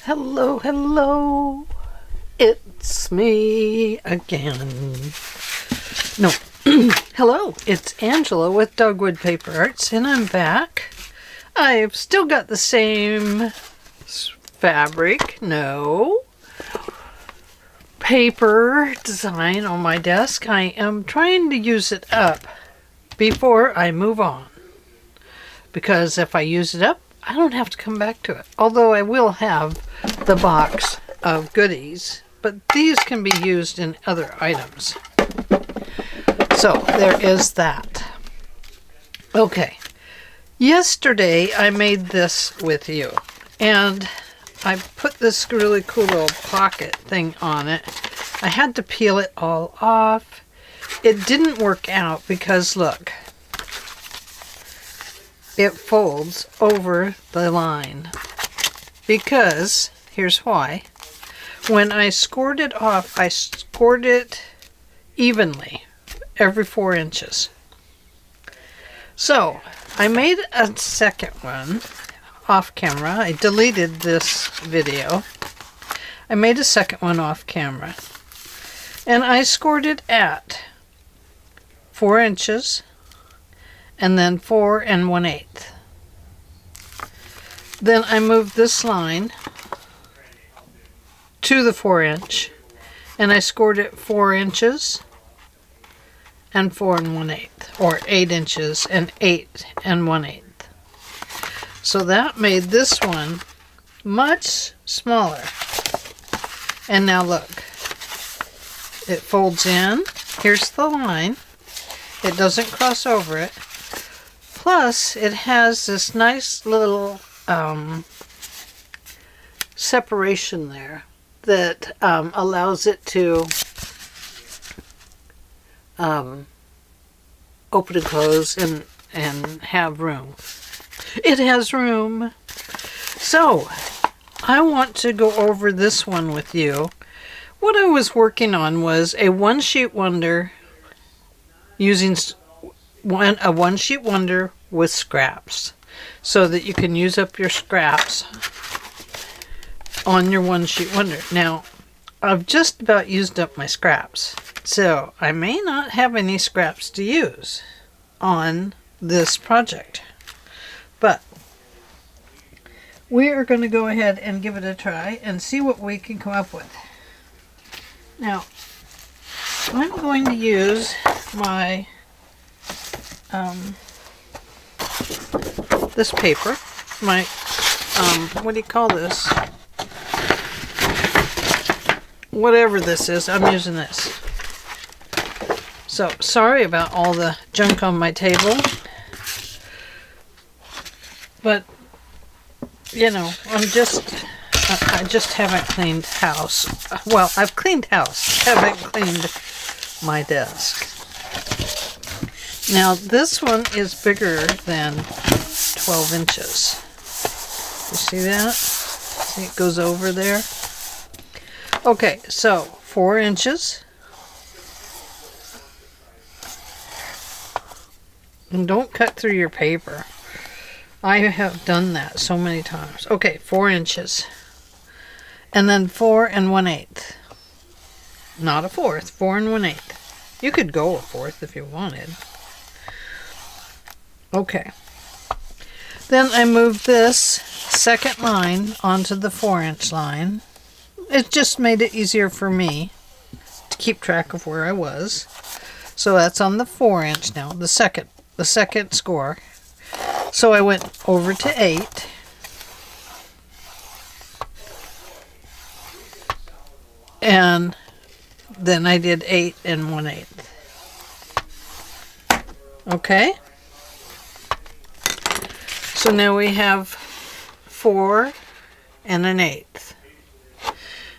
Hello, hello. It's me again. No. Hello, it's Angela with Dogwood Paper Arts, and I'm back. I've still got the same fabric, paper design on my desk. I am trying to use it up before I move on, because if I use it up, I don't have to come back to it. Although I will have the box of goodies, but these can be used in other items. So there is that. Okay, yesterday I made this with you, and I put this really cool little pocket thing on it. I had to peel it all off. It didn't work out because look, it folds over the line. Because, here's why. When I scored it off, I scored it evenly, every 4 inches. So, I made a second one off camera. I deleted this video. I made a second one off camera. And I scored it at 4 inches. And then 4 1/8. Then I moved this line to the 4 inch, and I scored it 4 inches and 4 1/8, or 8 inches and 8 1/8. So that made this one much smaller. And now look, it folds in. Here's the line. It doesn't cross over it. Plus, it has this nice little separation there that allows it to open and close and have room. It has room. So, I want to go over this one with you. What I was working on was a one-sheet wonder using a one-sheet wonder with scraps, so that you can use up your scraps on your one-sheet wonder. Now, I've just about used up my scraps, so I may not have any scraps to use on this project, but we are going to go ahead and give it a try and see what we can come up with. Now, I'm going to use my this paper, my what do you call this? Whatever this is, I'm using this. So sorry about all the junk on my table, but you know, I just haven't cleaned house. Well, I've cleaned house, haven't cleaned my desk. Now, this one is bigger than 12 inches. You see that? See, it goes over there. Okay, so 4 inches. And don't cut through your paper. I have done that so many times. Okay, 4 inches. And then 4 1/8. Not a fourth, 4 1/8. You could go a fourth if you wanted. Okay. Then I moved this second line onto the 4 inch line. It just made it easier for me to keep track of where I was. So that's on the 4 inch now, the second score. So I went over to 8. And then I did 8 1/8. Okay? So now we have 4 1/8.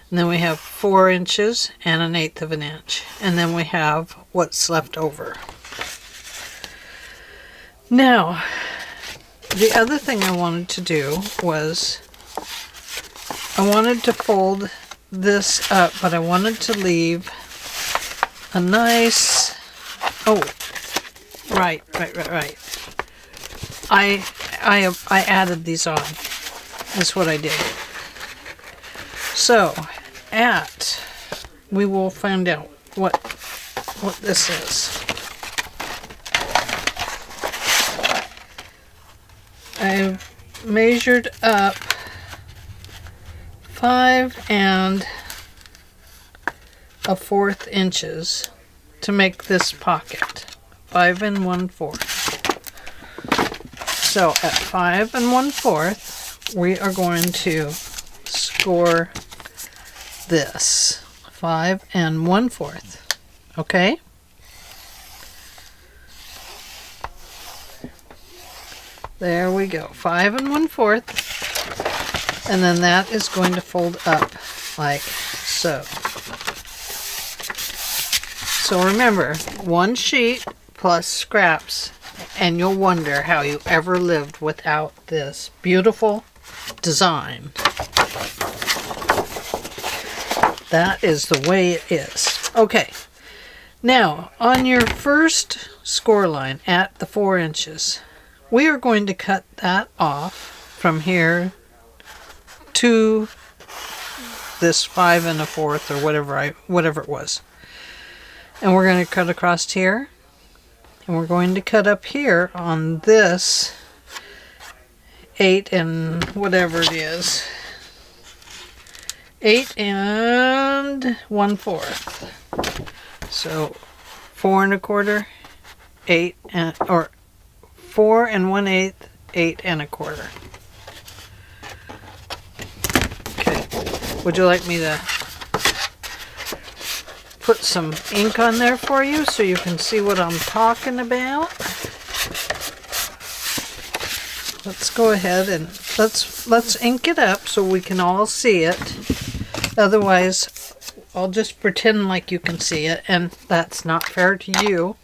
And then we have 4 inches and 1/8 of an inch. And then we have what's left over. Now, the other thing I wanted to do was I wanted to fold this up, but I wanted to leave a nice, right. I added these on. That's what I did. So, we will find out what this is. I've measured up 5 1/4 inches to make this pocket. 5 1/4. So at 5 1/4, we are going to score this. 5 1/4. Okay? There we go. 5 1/4. And then that is going to fold up like so. So remember, one sheet plus scraps, and you'll wonder how you ever lived without this beautiful design. That is the way it is. Okay, now on your first score line at the 4 inches, we are going to cut that off from here to this 5 1/4 or whatever it was. And we're going to cut across here, and we're going to cut up here on this 8 and whatever it is. 8 1/4. So 4 1/4, 8 or 4 1/8, 8 1/4. Okay. Would you like me to put some ink on there for you so you can see what I'm talking about? Let's go ahead and let's ink it up so we can all see it. Otherwise, I'll just pretend like you can see it, and that's not fair to you.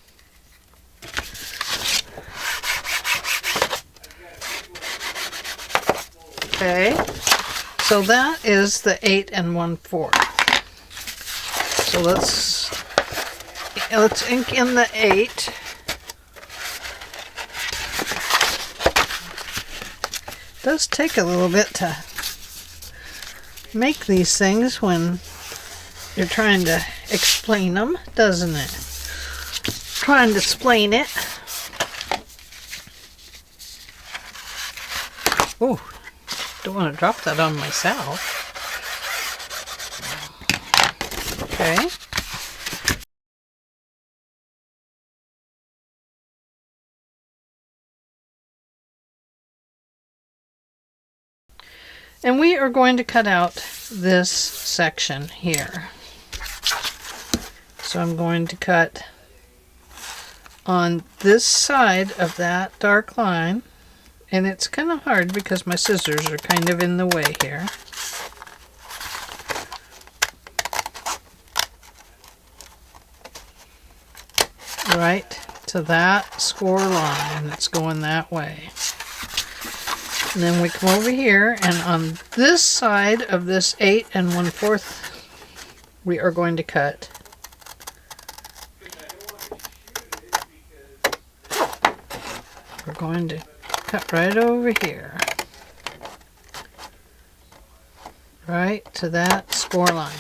Okay, so that is the 8 1/4. So let's ink in the 8. It does take a little bit to make these things when you're trying to explain them, doesn't it? Trying to explain it. Oh, don't want to drop that on myself. Okay. And we are going to cut out this section here. So I'm going to cut on this side of that dark line, and it's kind of hard because my scissors are kind of in the way here. Right to that score line, and it's going that way. And then we come over here, and on this side of this 8 1/4, we are going to cut right over here. Right to that score line.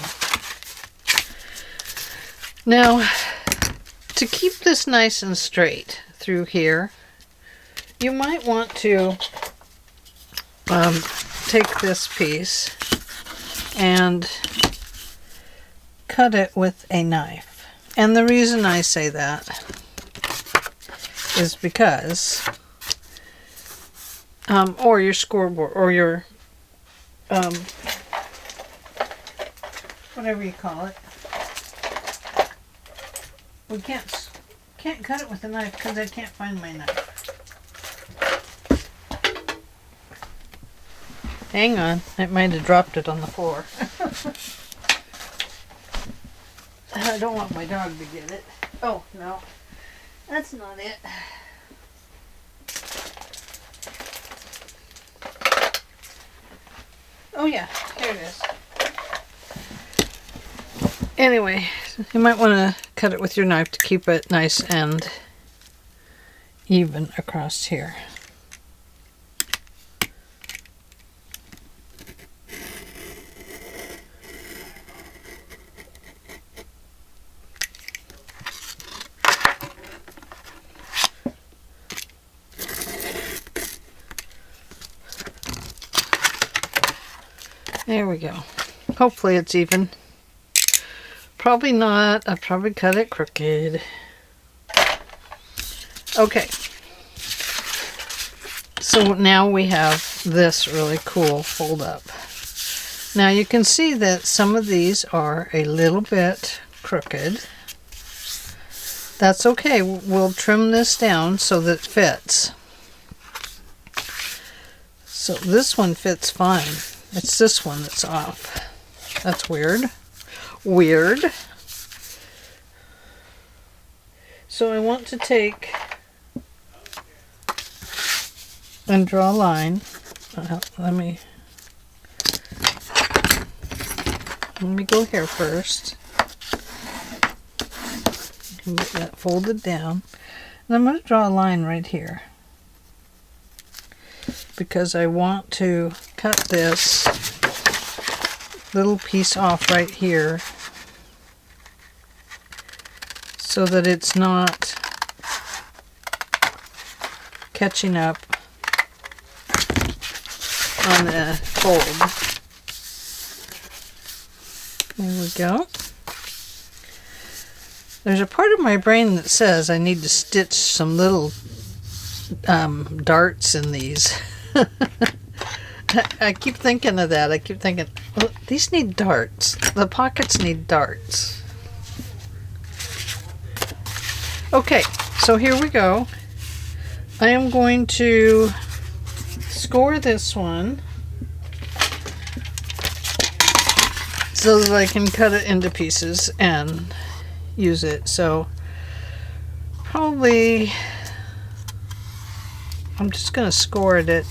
Now, to keep this nice and straight through here, you might want to take this piece and cut it with a knife. And the reason I say that is because or your scoreboard, or your whatever you call it. We can't cut it with a knife because I can't find my knife. Hang on, I might have dropped it on the floor. I don't want my dog to get it. Oh, no. That's not it. Oh yeah, here it is. Anyway, you might want to cut it with your knife to keep it nice and even across here. There we go. Hopefully it's even. Probably not. I probably cut it crooked. Okay. So now we have this really cool fold up. Now you can see that some of these are a little bit crooked. That's okay. We'll trim this down so that it fits. So this one fits fine. It's this one that's off. That's weird. Weird. So I want to take and draw a line. Let me go here first. Get that folded down. And I'm going to draw a line right here, because I want to cut this little piece off right here so that it's not catching up on the fold. There we go. There's a part of my brain that says I need to stitch some little darts in these. I keep thinking of that. I keep thinking, well, these need darts. The pockets need darts. Okay, so here we go. I am going to score this one so that I can cut it into pieces and use it. So probably I'm just going to score it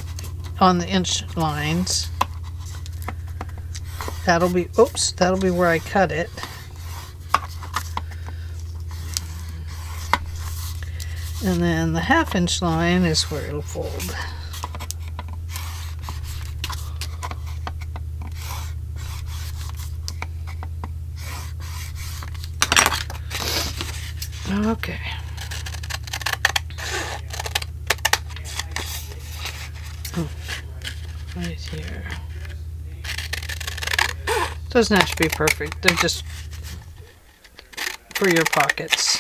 on the inch lines. That'll be, oops, that'll be where I cut it. And then the 1/2 inch line is where it'll fold. Okay. Oh, right here. Doesn't have to be perfect. They're just for your pockets.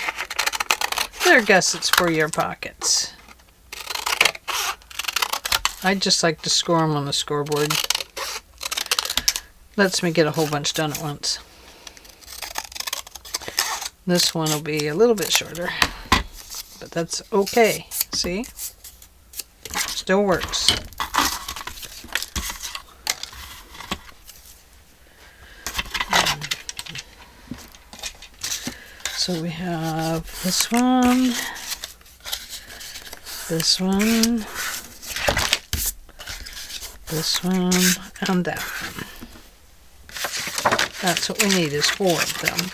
They're gussets for your pockets. I just like to score them on the scoreboard. Lets me get a whole bunch done at once. This one will be a little bit shorter, but that's okay. See? Still works. So we have this one, this one, this one, and that one. That's what we need, is 4 of them.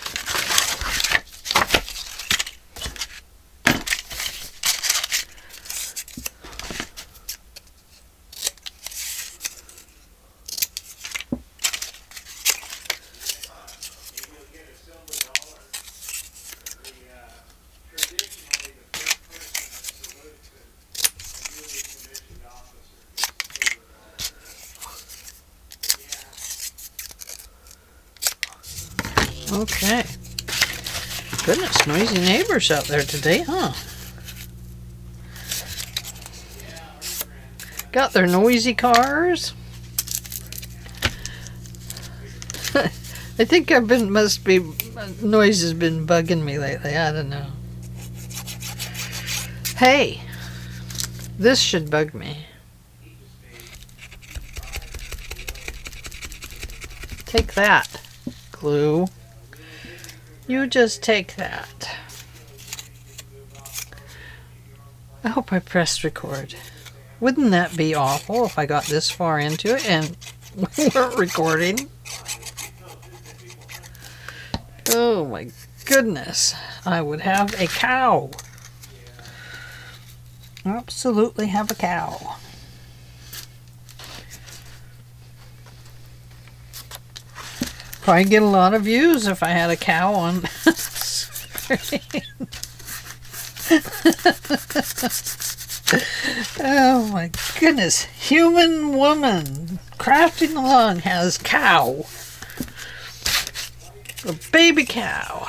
Okay. Goodness, noisy neighbors out there today, huh? Got their noisy cars. I think noise has been bugging me lately. I don't know. Hey, this should bug me. Take that, glue. You just take that. I hope I pressed record. Wouldn't that be awful if I got this far into it and we weren't recording? Oh my goodness. I would have a cow. Absolutely have a cow. Probably get a lot of views if I had a cow on screen. Oh my goodness. Human woman. crafting along has cow. A baby cow.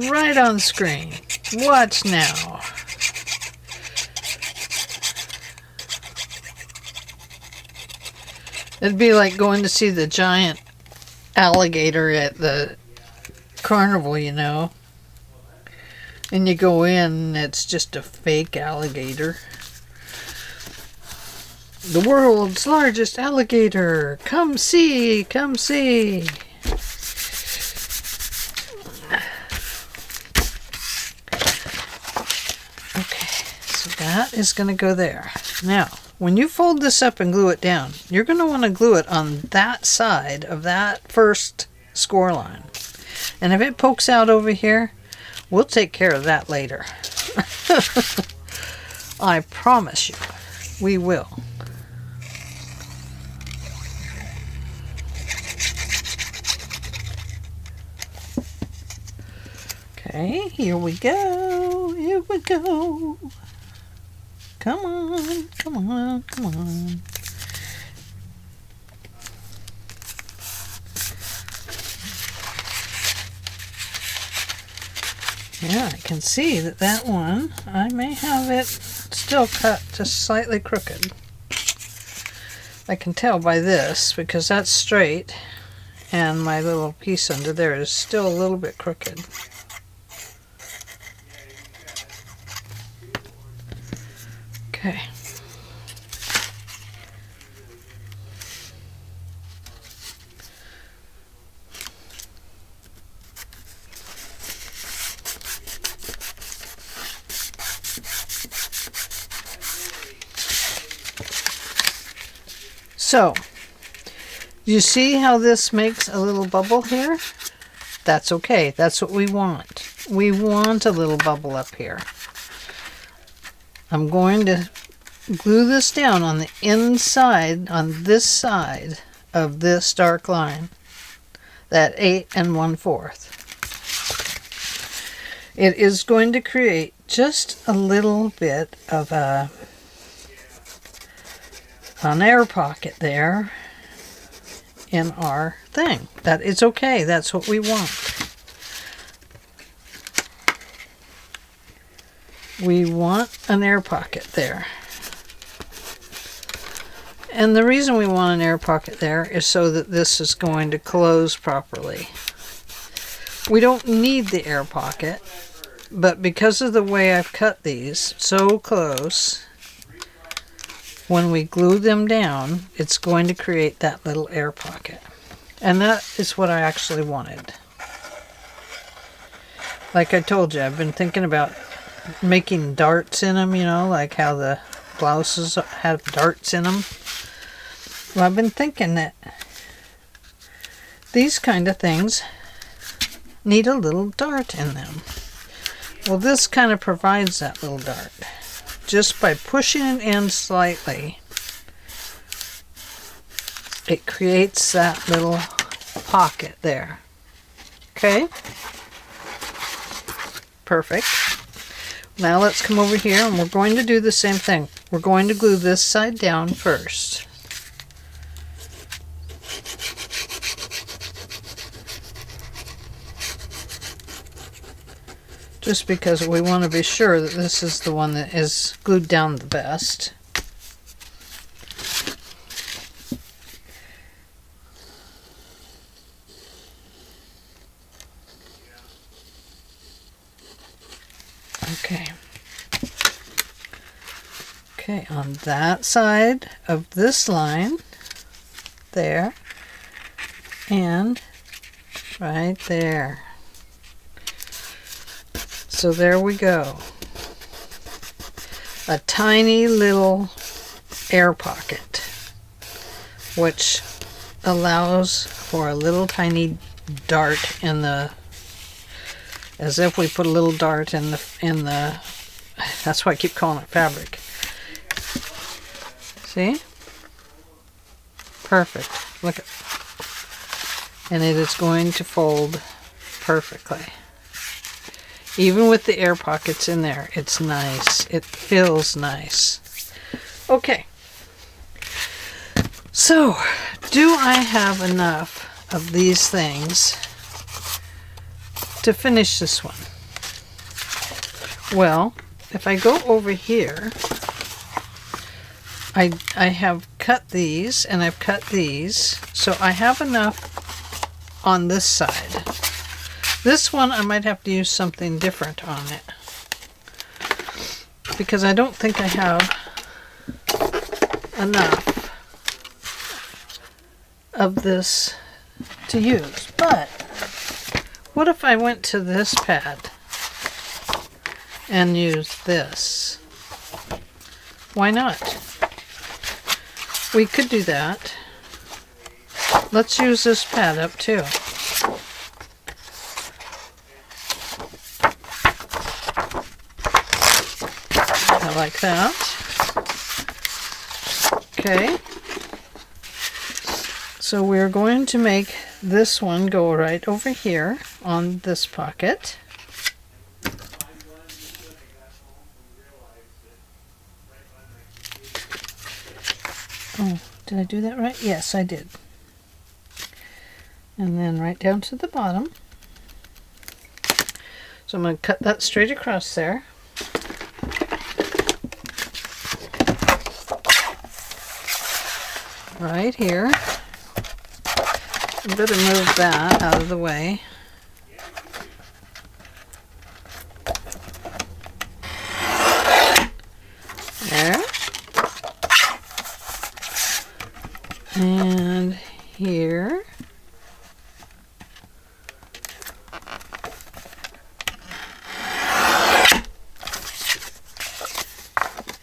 Right on screen. Watch now. It'd be like going to see the giant alligator at the carnival, you know. And you go in and it's just a fake alligator. The world's largest alligator. Come see, come see. Okay, so that is going to go there. Now, when you fold this up and glue it down, you're going to want to glue it on that side of that first score line. And if it pokes out over here, we'll take care of that later. I promise you, we will. Okay, here we go. Here we go. Come on, come on, come on. Yeah, I can see that one, I may have it still cut just slightly crooked. I can tell by this because that's straight and my little piece under there is still a little bit crooked. Okay. So, you see how this makes a little bubble here? That's okay. That's what we want. We want a little bubble up here. I'm going to glue this down on the inside, on this side of this dark line, that 8 1/4. It is going to create just a little bit of an air pocket there in our thing. That is okay. That's what we want. We want an air pocket there. And the reason we want an air pocket there is so that this is going to close properly. We don't need the air pocket, but because of the way I've cut these so close, when we glue them down, it's going to create that little air pocket. And that is what I actually wanted. Like I told you, I've been thinking about making darts in them, you know, like how the blouses have darts in them. Well, I've been thinking that these kind of things need a little dart in them. Well, this kind of provides that little dart. Just by pushing it in slightly, it creates that little pocket there. Okay? Perfect. Now let's come over here and we're going to do the same thing. We're going to glue this side down first. Just because we want to be sure that this is the one that is glued down the best. Okay. Okay, on that side of this line, there, and right there. So there we go. A tiny little air pocket, which allows for a little tiny dart in the, as if we put a little dart in the, that's why I keep calling it fabric. See? Perfect. Look at, and it is going to fold perfectly. Even with the air pockets in there, it's nice. It feels nice. Okay. So, do I have enough of these things to finish this one? Well, if I go over here, I have cut these and I've cut these, so I have enough on this side. This one I might have to use something different on it, because I don't think I have enough of this to use. But what if I went to this pad and used this? Why not? We could do that. Let's use this pad up too. I like that. Okay. So we're going to make this one go right over here on this pocket. Oh, did I do that right? Yes, I did. And then right down to the bottom. So I'm going to cut that straight across there. Right here. I better move that out of the way. There. And here.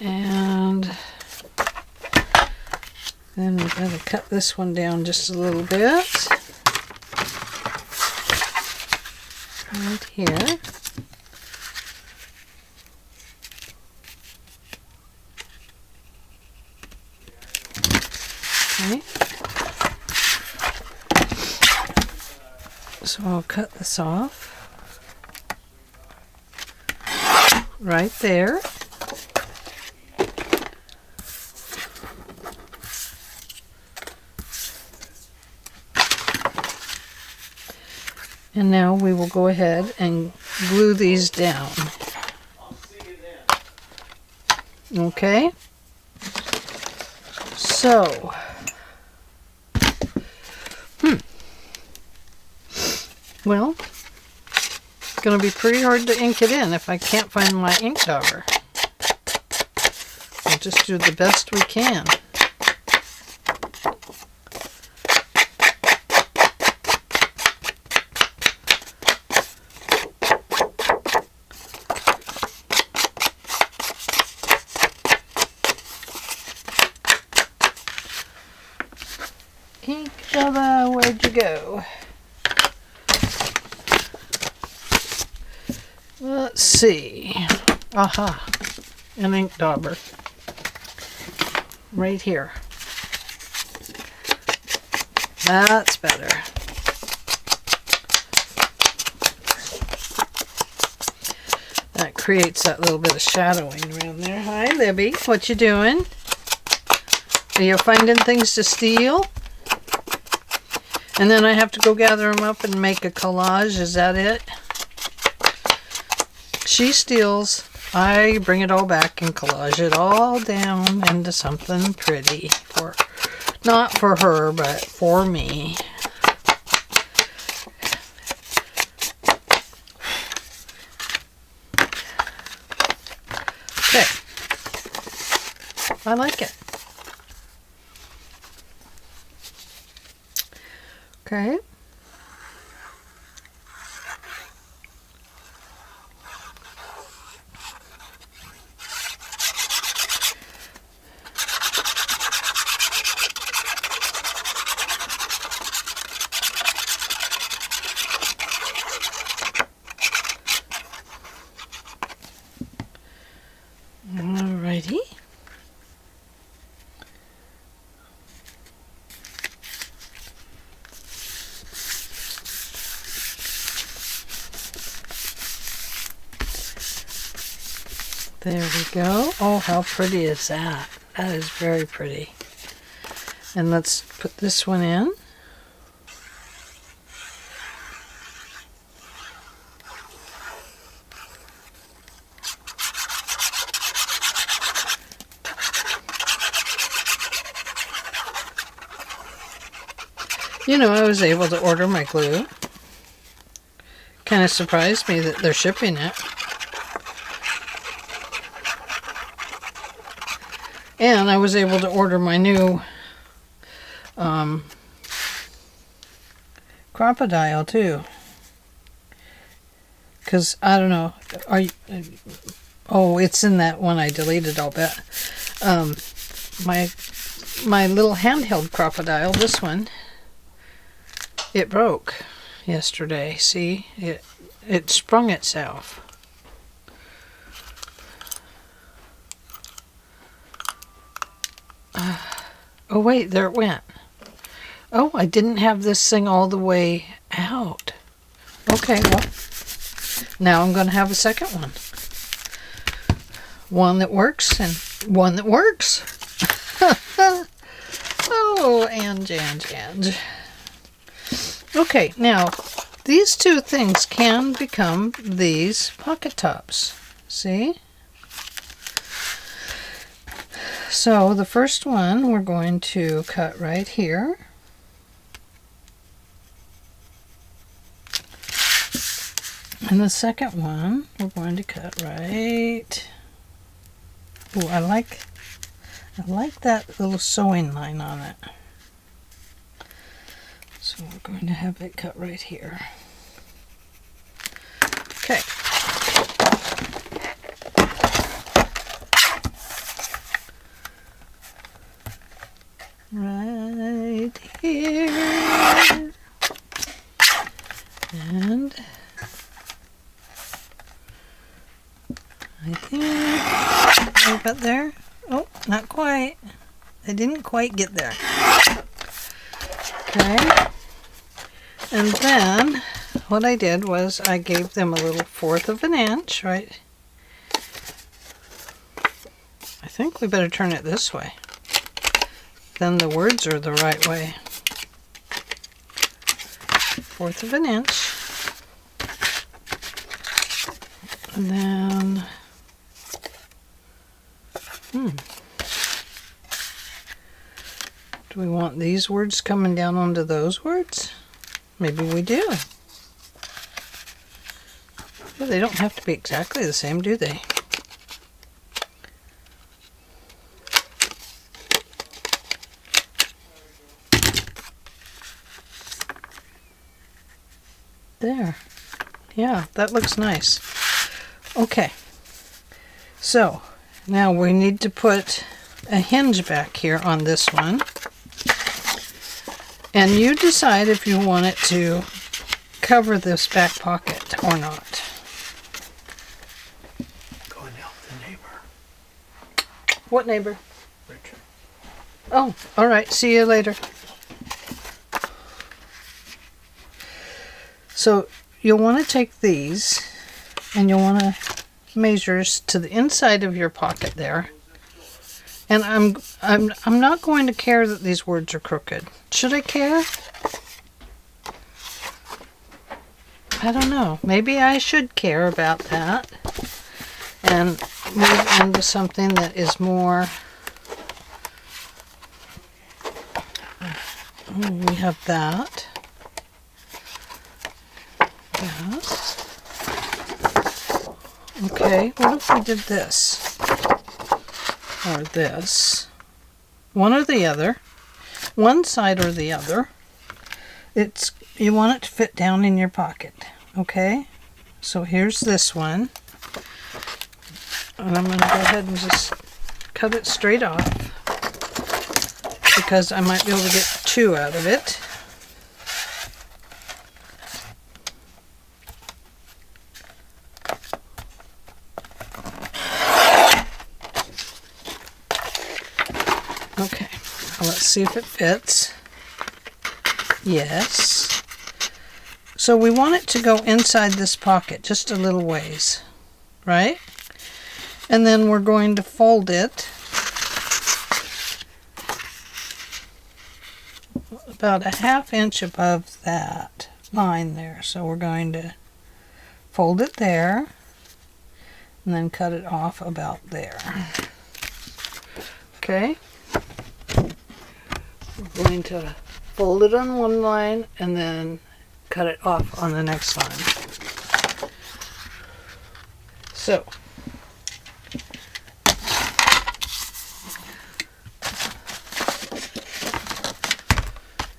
And then we've got to cut this one down just a little bit. Right here. Okay. So I'll cut this off. Right there. And now we will go ahead and glue these down. Okay? So, well, it's going to be pretty hard to ink it in if I can't find my ink dauber. We'll just do the best we can. Ink dauber, where'd you go? Let's see. Aha, an ink dauber. Right here. That's better. That creates that little bit of shadowing around there. Hi, Libby. What you doing? Are you finding things to steal? And then I have to go gather them up and make a collage. Is that it? She steals. I bring it all back and collage it all down into something pretty. Not for her, but for me. Okay. I like it. Okay. Alrighty. There we go. Oh, how pretty is that? That is very pretty. And let's put this one in. You know, I was able to order my glue. Kind of surprised me that they're shipping it. And I was able to order my new crocodile too. Because, I don't know, oh, it's in that one I deleted, I'll bet. My little handheld crocodile, this one, it broke yesterday. See, it sprung itself. Oh wait, there it went. Oh, I didn't have this thing all the way out. Okay, well, now I'm going to have a second one. One that works and one that works. Oh, Ange. Okay, now these two things can become these pocket tops. See? So the first one we're going to cut right here. And the second one we're going to cut right. Oh, I like that little sewing line on it. So we're going to have it cut right here. Okay. Right here. And I think right about there. Oh, not quite. I didn't quite get there. Okay. And then what I did was I gave them a little 1/4 of an inch, right? I think we better turn it this way. Then the words are the right way. 1/4 of an inch. And then do we want these words coming down onto those words? Maybe we do. Well, they don't have to be exactly the same, do they? There. Yeah, that looks nice. Okay. So, now we need to put a hinge back here on this one. And you decide if you want it to cover this back pocket or not. Go and help the neighbor. What neighbor? Richard. Oh, all right. See you later. So you'll want to take these and you'll want to measure to the inside of your pocket there. And I'm not going to care that these words are crooked. Should I care? I don't know. Maybe I should care about that and move into something that is more. We have that. Yes. Okay, what if we did this? Or this. One or the other. One side or the other. You want it to fit down in your pocket. Okay? So here's this one. And I'm going to go ahead and just cut it straight off. Because I might be able to get 2 out of it. Okay, well, let's see if it fits. Yes. So we want it to go inside this pocket just a little ways, right? And then we're going to fold it about a 1/2 inch above that line there. So we're going to fold it there and then cut it off about there. Okay. We're going to fold it on one line and then cut it off on the next line. So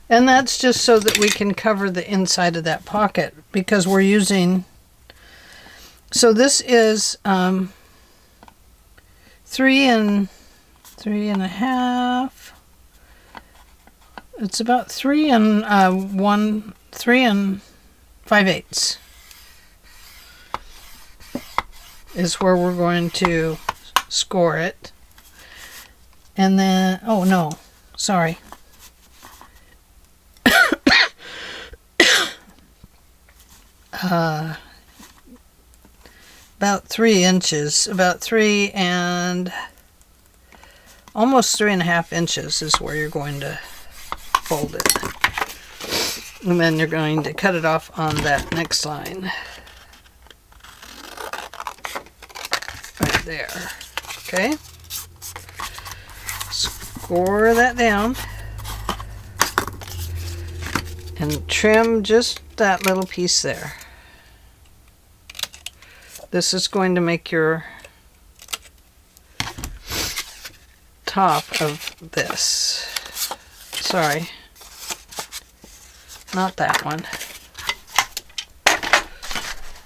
and that's just so that we can cover the inside of that pocket, because we're using, so this is 3.5. It's about 3 5/8 is where we're going to score it. And then, oh no, sorry. About 3 inches, about 3 and almost 3.5 inches is where you're going to fold it. And then you're going to cut it off on that next line. Right there. Okay. Score that down. And trim just that little piece there. This is going to make your top of this. Sorry. Not that one.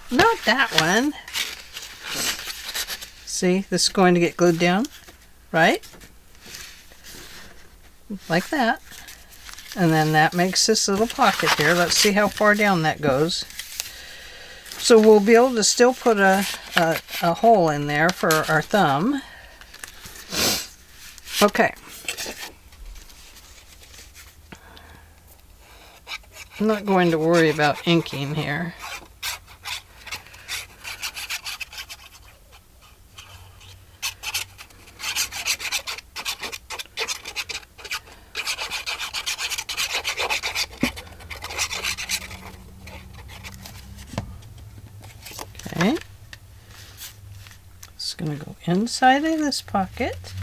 Not that one. See, this is going to get glued down, right? Like that. And then that makes this little pocket here. Let's see how far down that goes. So we'll be able to still put a hole in there for our thumb. Okay. I'm not going to worry about inking here. Okay. It's going to go inside of this pocket.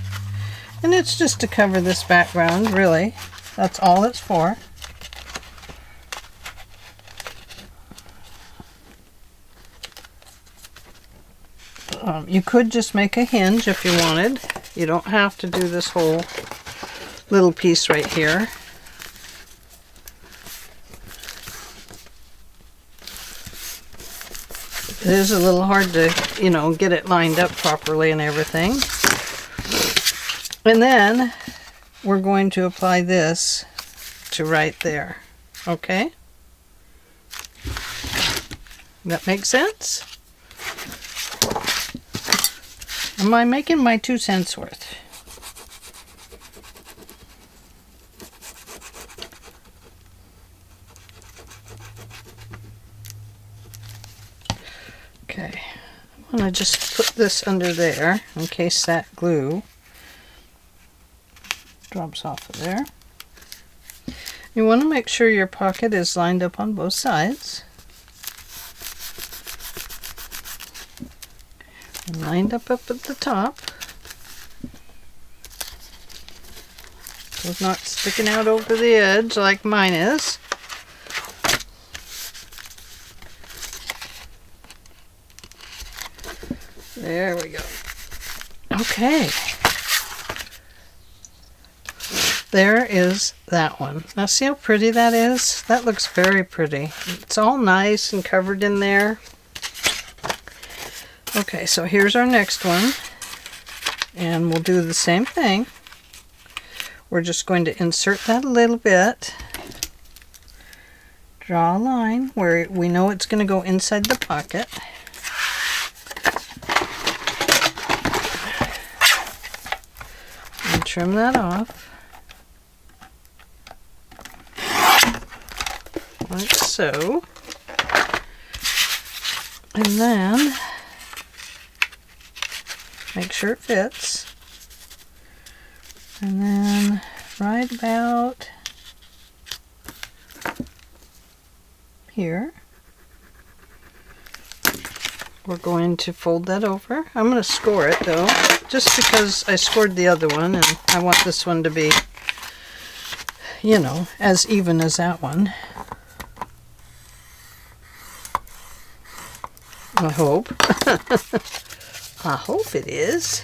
And it's just to cover this background, really. That's all it's for. You could just make a hinge if you wanted. You don't have to do this whole little piece right here. It is a little hard to, get it lined up properly and everything. And then we're going to apply this to right there. Okay? That makes sense? Am I making my 2 cents worth? Okay, I'm going to just put this under there in case that glue drops off of there. You want to make sure your pocket is lined up on both sides. And lined up at the top. So it's not sticking out over the edge like mine is. There we go. Okay. There is that one. Now see how pretty that is? That looks very pretty. It's all nice and covered in there. Okay, so here's our next one. And we'll do the same thing. We're just going to insert that a little bit. Draw a line where we know it's going to go inside the pocket. And trim that off. Like so. And then make sure it fits. And then right about here. We're going to fold that over. I'm going to score it though, just because I scored the other one and I want this one to be, you know, as even as that one. I hope. I hope it is.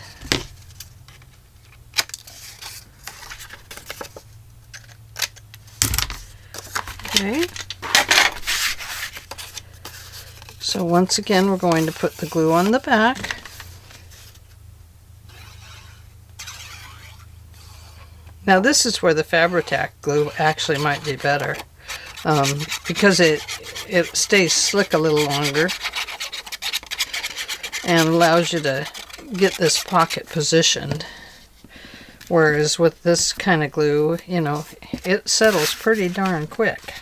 Okay. So once again, we're going to put the glue on the back. Now this is where the Fabri-Tac glue actually might be better, because it stays slick a little longer and allows you to get this pocket positioned. Whereas with this kind of glue, you know, it settles pretty darn quick.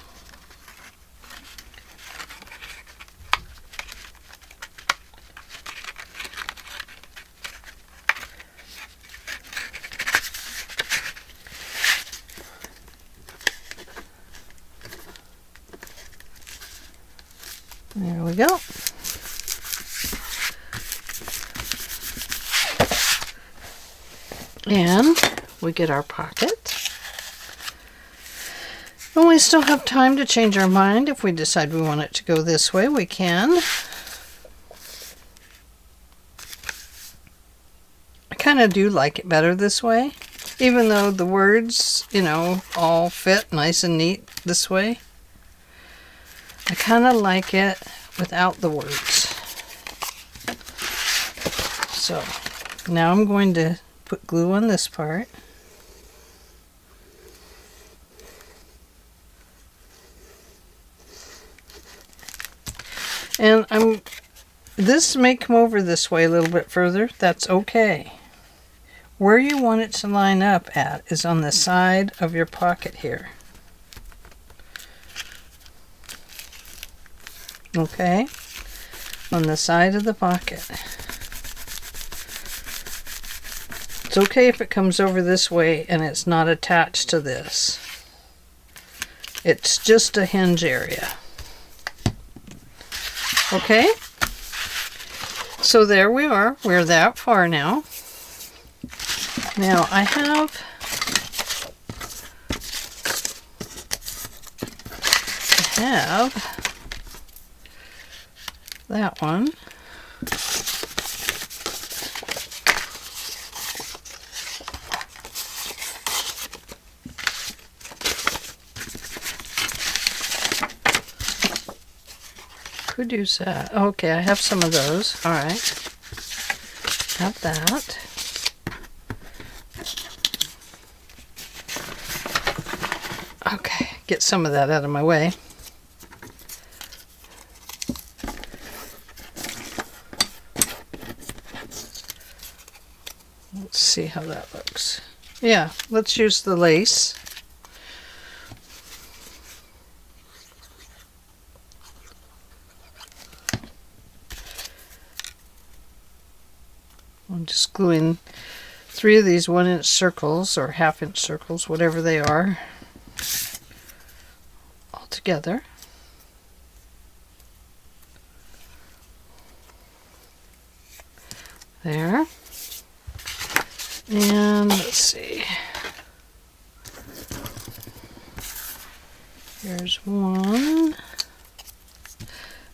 There we go. And we get our pocket. And we still have time to change our mind. If we decide we want it to go this way, we can. I kind of do like it better this way, even though the words, you know, all fit nice and neat this way. I kind of like it without the words. So now I'm going to put glue on this part. And this may come over this way a little bit further. That's okay. Where you want it to line up at is on the side of your pocket here. Okay, on the side of the pocket. It's okay if it comes over this way and it's not attached to this. It's just a hinge area. Okay, so there we are. We're that far now. Now I have that one. Could use that. Okay, I have some of those. All right. Have that. Okay, get some of that out of my way. Let's see how that looks. Yeah, let's use the lace. I'm just gluing 3 of these 1-inch circles or 1/2-inch circles, whatever they are, all together. There. And let's see. Here's one.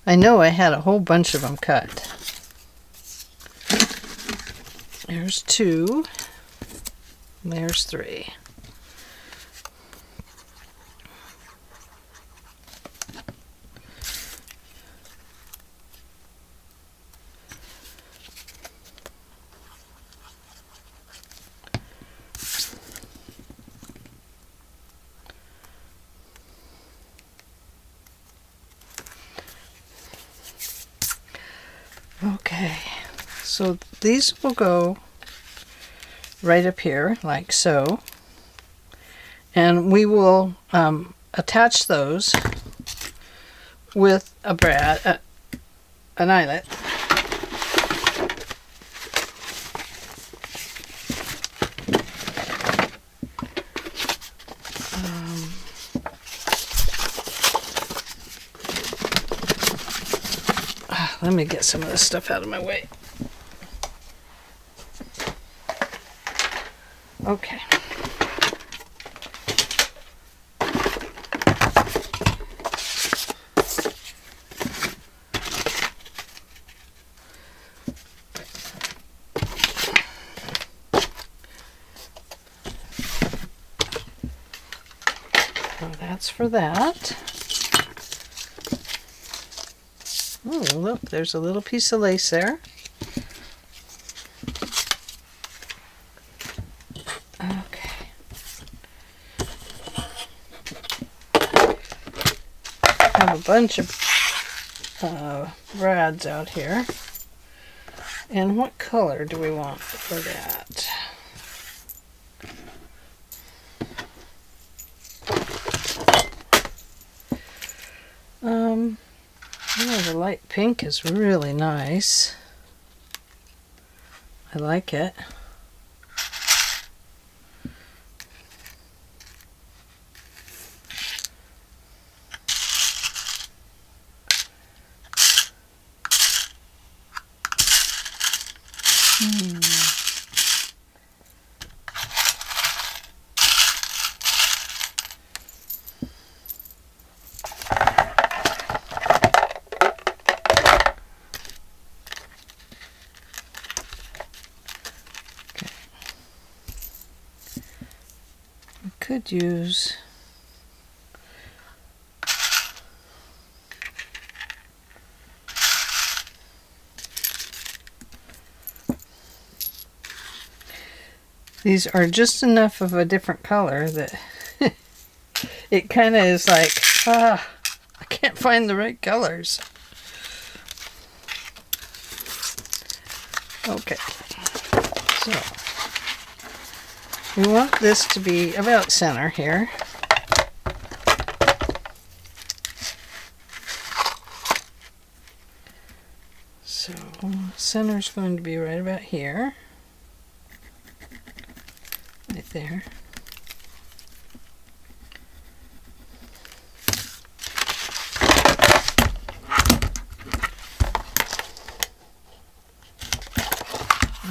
I know I had a whole bunch of them cut. There's 2. There's 3. Okay, so these will go right up here like so, and we will attach those with a an eyelet. let me get some of this stuff out of my way. Okay. So that's for that. Oh, look, there's a little piece of lace there. Okay. I have a bunch of brads out here. And what color do we want for that? Yeah, the light pink is really nice. I like it. Could use these are just enough of a different color that it kind of is like, I can't find the right colors. Okay, so we want this to be about center here. So center's going to be right about here. Right there.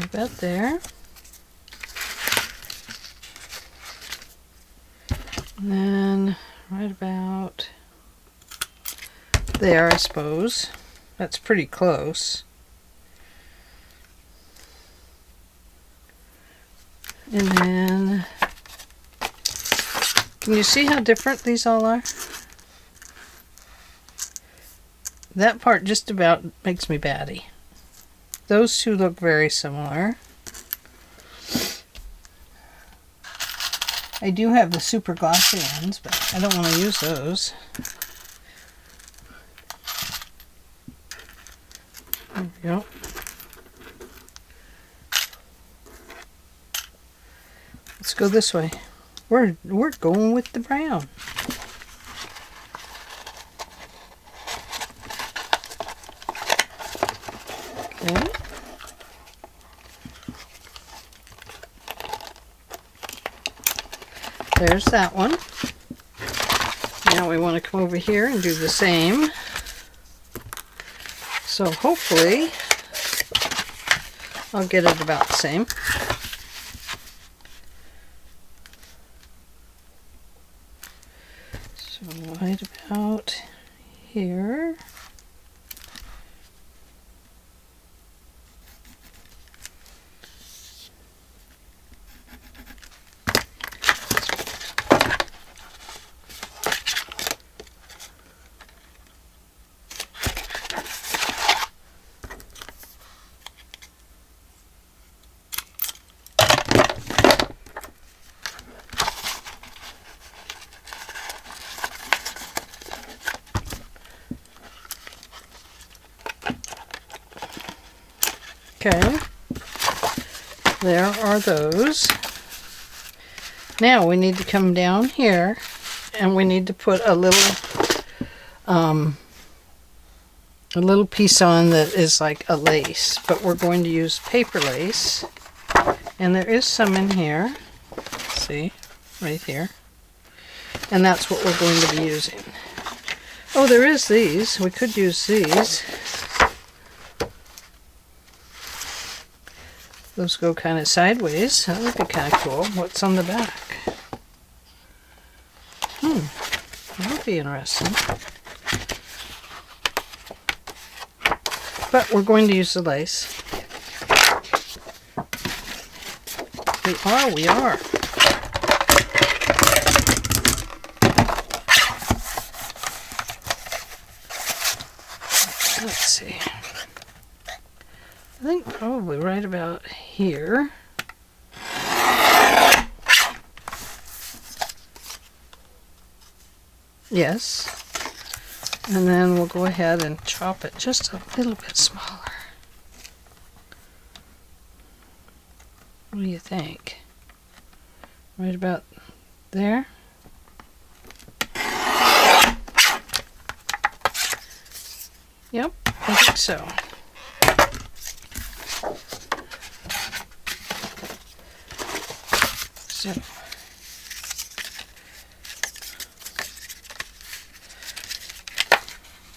About there. And then right about there, I suppose. That's pretty close. And then, can you see how different these all are? That part just about makes me batty. Those two look very similar. I do have the super glossy ones, but I don't want to use those. There we go. Let's go this way. We're going with the brown. Okay. There's that one. Now we want to come over here and do the same. So hopefully I'll get it about the same. So right about here. Okay, there are those. Now we need to come down here and we need to put a little piece on that is like a lace, but we're going to use paper lace, and there is some in here. See, right here, and that's what we're going to be using. Oh, there is these. We could use these. Those go kind of sideways. That would be kind of cool. What's on the back? That would be interesting. But we're going to use the lace. We are. Let's see. I think probably right about here. Yes. And then we'll go ahead and chop it just a little bit smaller. What do you think? Right about there? Yep, I think so. So,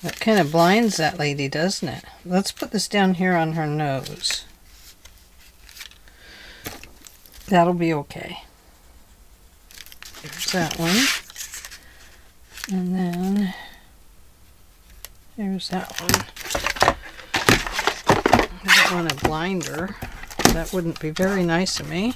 that kind of blinds that lady, doesn't it? Let's put this down here on her nose. That'll be okay. There's that one. And then here's that one. I don't want to blind her. That wouldn't be very nice of me.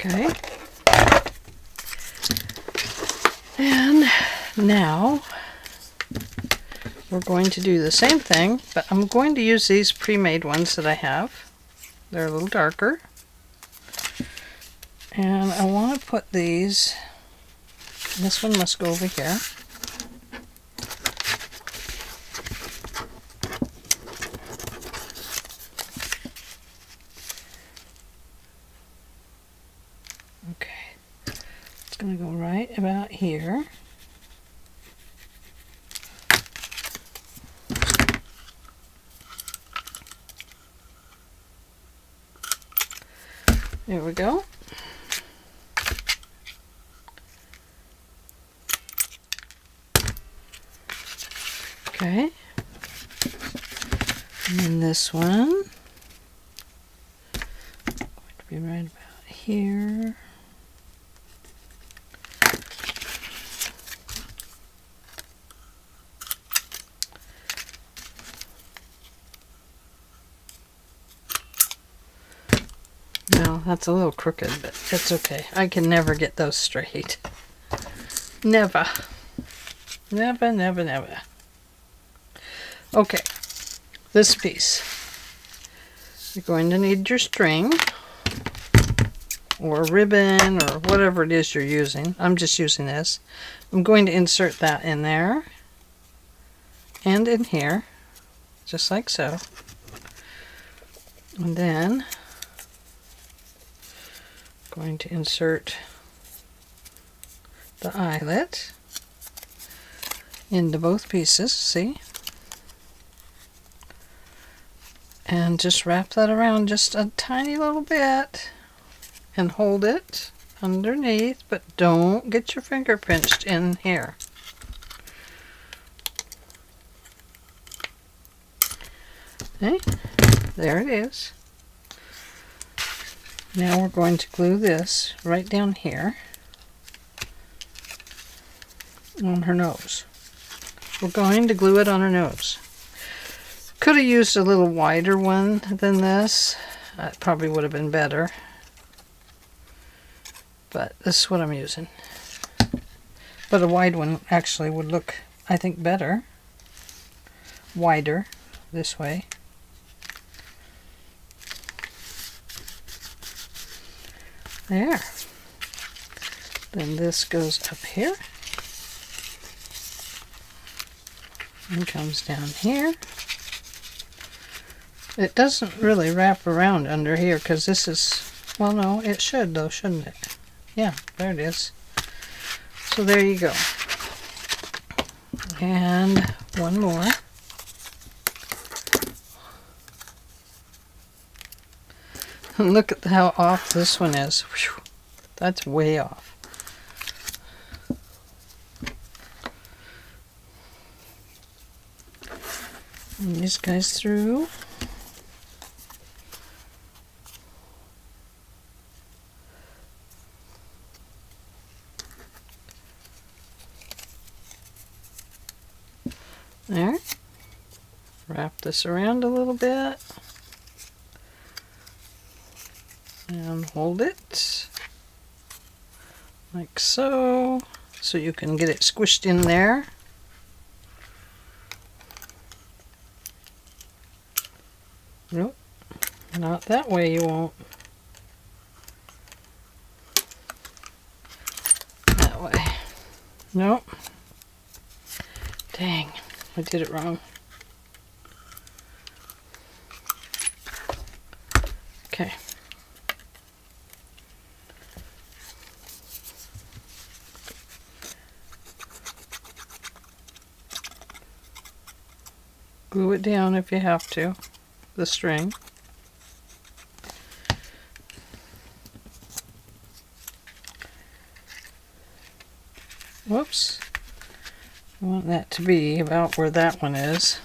Okay. And now we're going to do the same thing, but I'm going to use these pre-made ones that I have. They're a little darker. And I want to put these, this one must go over here. Okay, it's going to go right about here. There we go. Okay. And then this one. Going to be right about here. No, that's a little crooked, but it's okay. I can never get those straight. Never. Never, never, never. Okay, this piece. You're going to need your string, or ribbon, or whatever it is you're using. I'm just using this. I'm going to insert that in there, and in here, just like so. And then going to insert the eyelet into both pieces, see? And just wrap that around just a tiny little bit and hold it underneath, but don't get your finger pinched in here. Okay, there it is. Now we're going to glue this right down here on her nose. We're going to glue it on her nose. Could have used a little wider one than this. That probably would have been better. But this is what I'm using. But a wide one actually would look, I think, better. Wider this way. There. Then this goes up here and comes down here. It doesn't really wrap around under here because this is, well, no, it should though, shouldn't it? Yeah, there it is. So there you go. And one more. And look at how off this one is. Whew, that's way off. And these guys through. There. Wrap this around a little bit. And hold it. Like so. So you can get it squished in there. Nope. Not that way you won't. That way. Nope. Dang. I did it wrong. Okay. Glue it down if you have to, the string. Whoops. I want that to be about where that one is.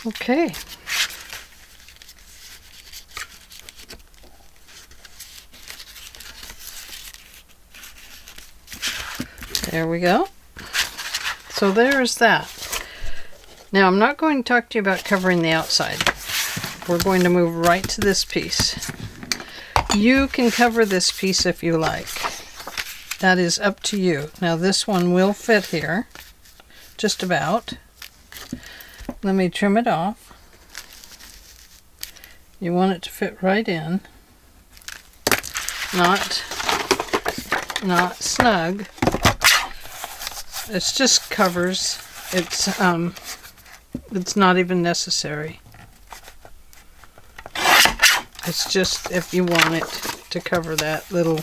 Okay. There we go. So there's that. Now I'm not going to talk to you about covering the outside. We're going to move right to this piece. You can cover this piece if you like. That is up to you. Now this one will fit here, just about. Let me trim it off. You want it to fit right in. Not snug. It's just covers. It's not even necessary. It's just if you want it to cover that little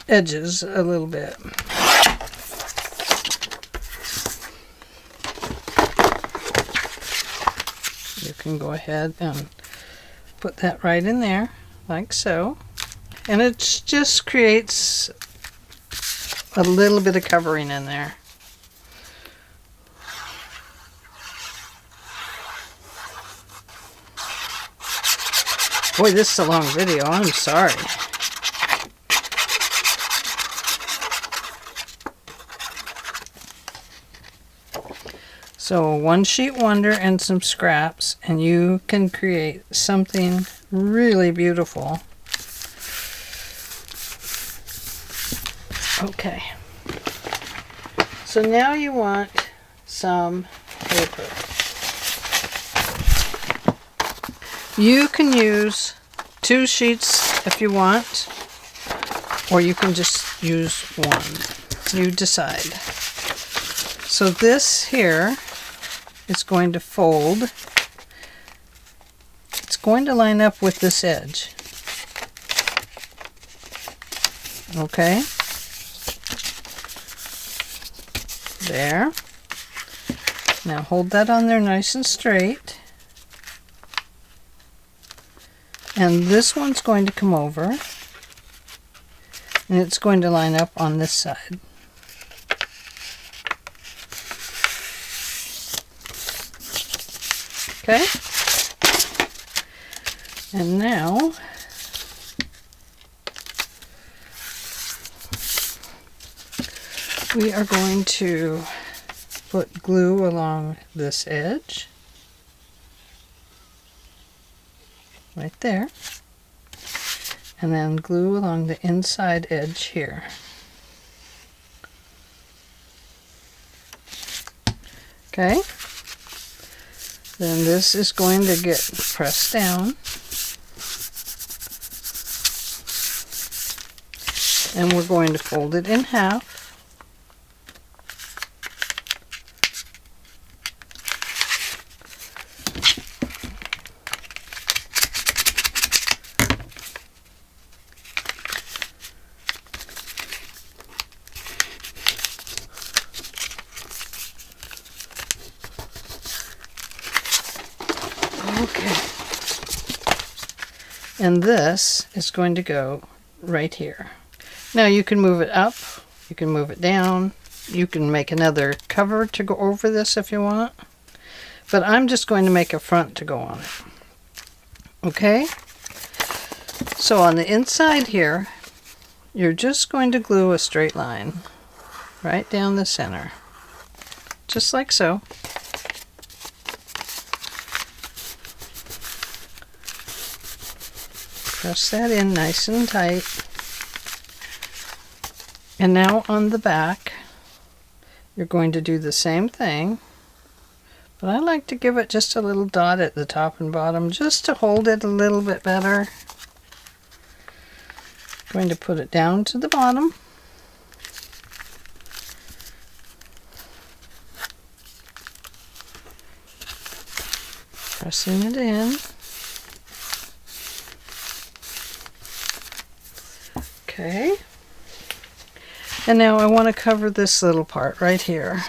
edges a little bit. You can go ahead and put that right in there, like so. And it just creates a little bit of covering in there. Boy, this is a long video. I'm sorry. So one sheet wonder and some scraps, and you can create something really beautiful. Okay. So now you want some paper. You can use 2 sheets if you want, or you can just use one. You decide. So this here is going to fold. It's going to line up with this edge. Okay? There. Now hold that on there nice and straight. And this one's going to come over, and it's going to line up on this side. Okay? And now, we are going to put glue along this edge. Right there, and then glue along the inside edge here. Okay, then this is going to get pressed down, and we're going to fold it in half. And this is going to go right here. Now you can move it up, you can move it down, you can make another cover to go over this if you want. But I'm just going to make a front to go on it. Okay? So on the inside here, you're just going to glue a straight line right down the center. Just like so. Press that in nice and tight. And now on the back, you're going to do the same thing. But I like to give it just a little dot at the top and bottom just to hold it a little bit better. Going to put it down to the bottom. Pressing it in. Okay. And now I want to cover this little part right here.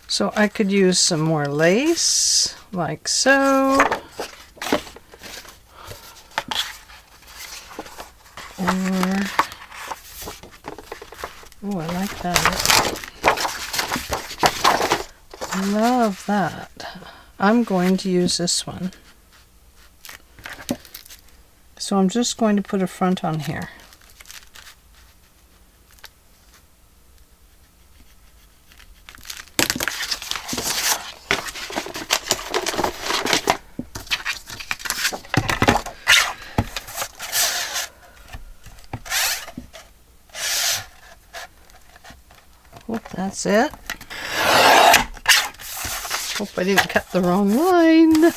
So I could use some more lace, like so. Or, oh, I like that. Love that. I'm going to use this one. So I'm just going to put a front on here. That's it. Hope I didn't cut the wrong line.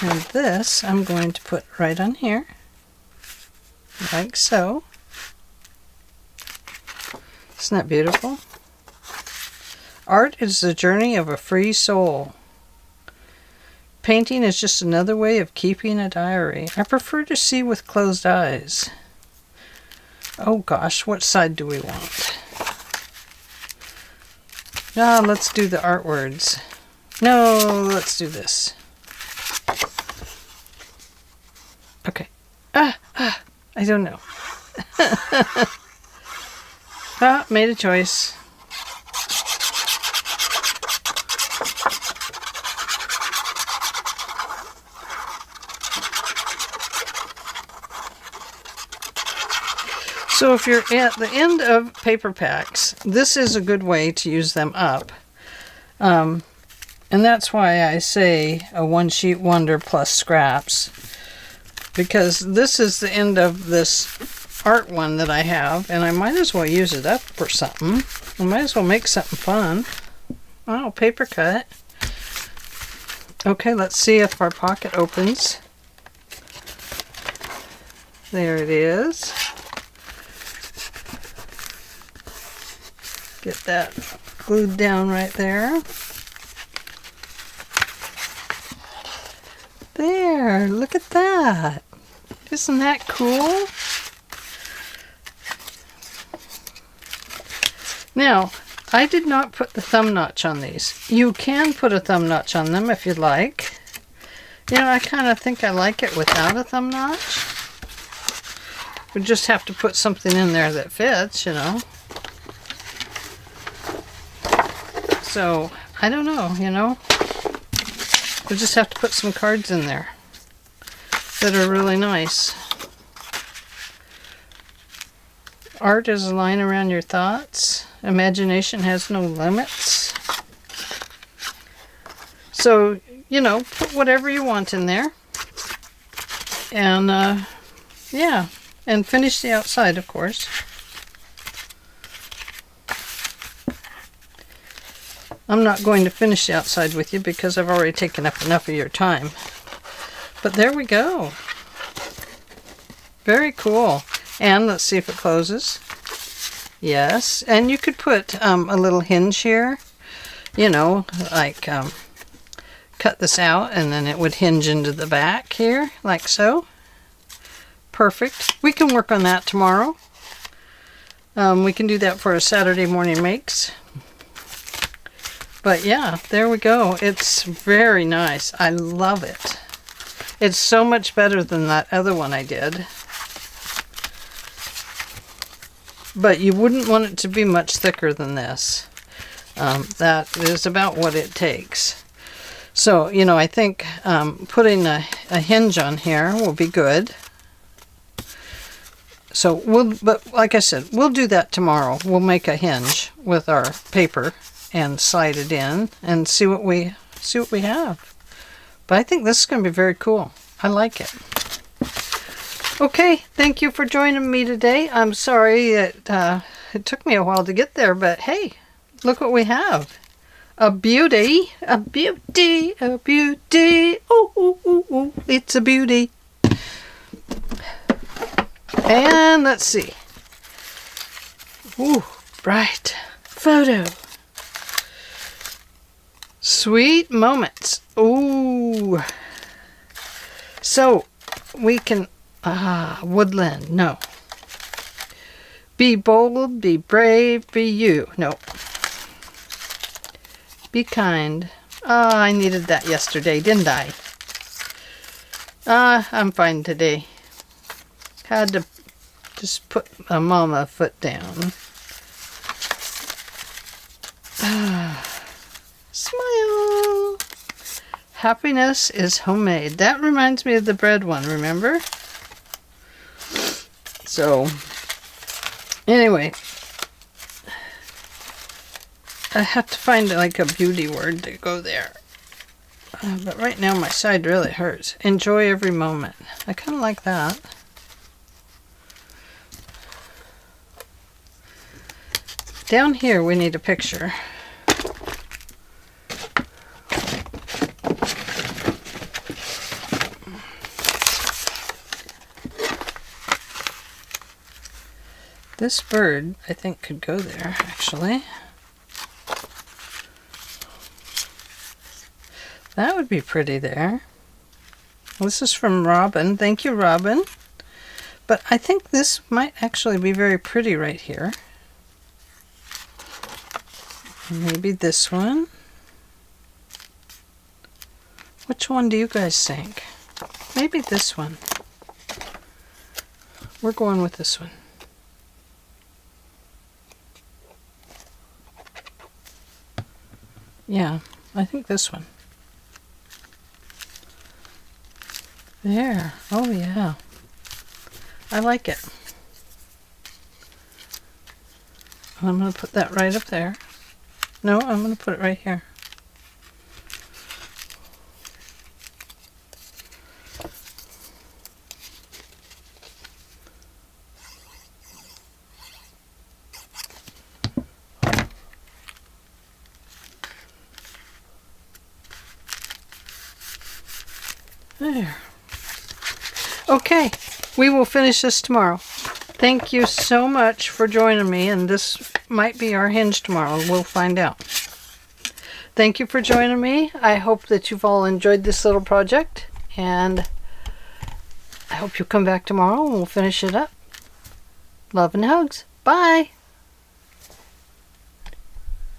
And this I'm going to put right on here, like so. Isn't that beautiful? Art is the journey of a free soul. Painting is just another way of keeping a diary. I prefer to see with closed eyes. Oh gosh, what side do we want? Ah, let's do the art words. No, let's do this. Okay. I don't know. Made a choice. So if you're at the end of paper packs, this is a good way to use them up. And that's why I say a one sheet wonder plus scraps. Because this is the end of this art one that I have, and I might as well use it up for something. I might as well make something fun. Oh, paper cut. Okay, let's see if our pocket opens. There it is. Get that glued down right there. There, look at that. Isn't that cool? Now, I did not put the thumb notch on these. You can put a thumb notch on them if you'd like. You know, I kind of think I like it without a thumb notch. We just have to put something in there that fits, you know. So, I don't know, you know. We just have to put some cards in there that are really nice. Art is a line around your thoughts. Imagination has no limits. So, you know, put whatever you want in there. And, yeah. And finish the outside, of course. I'm not going to finish the outside with you because I've already taken up enough of your time. But there we go. Very cool. And let's see if it closes. Yes. And you could put a little hinge here. You know, like cut this out and then it would hinge into the back here, like so. Perfect. We can work on that tomorrow. We can do that for a Saturday morning makes. But yeah, there we go. It's very nice. I love it. It's so much better than that other one I did. But you wouldn't want it to be much thicker than this. That is about what it takes. So, you know, I think putting a hinge on here will be good. So but like I said, we'll do that tomorrow. We'll make a hinge with our paper and slide it in and see what we have. But I think this is going to be very cool. I like it. Okay, thank you for joining me today. I'm sorry that it took me a while to get there, but hey, look what we have. A beauty, a beauty, a beauty. Ooh, ooh, ooh, ooh. It's a beauty. And let's see. Ooh, bright photo. Sweet moments. Ooh. So we can, woodland, no. Be bold, be brave, be you. No. Be kind. I needed that yesterday, didn't I? I'm fine today. Had to just put a mama foot down. Smile. Happiness is homemade. That reminds me of the bread one, remember? So, anyway, I have to find like a beauty word to go there. But right now my side really hurts. Enjoy every moment. I kind of like that. Down here we need a picture. This bird, I think, could go there, actually. That would be pretty there. This is from Robin. Thank you, Robin. But I think this might actually be very pretty right here. Maybe this one. Which one do you guys think? Maybe this one. We're going with this one. Yeah, I think this one. There. Oh, yeah. I like it. I'm going to put that right up there. No, I'm going to put it right here. There. Okay, we will finish this tomorrow. Thank you so much for joining me, and this might be our hinge tomorrow. We'll find out. Thank you for joining me. I hope that you've all enjoyed this little project, and I hope you'll come back tomorrow and we'll finish it up. Love and hugs. Bye.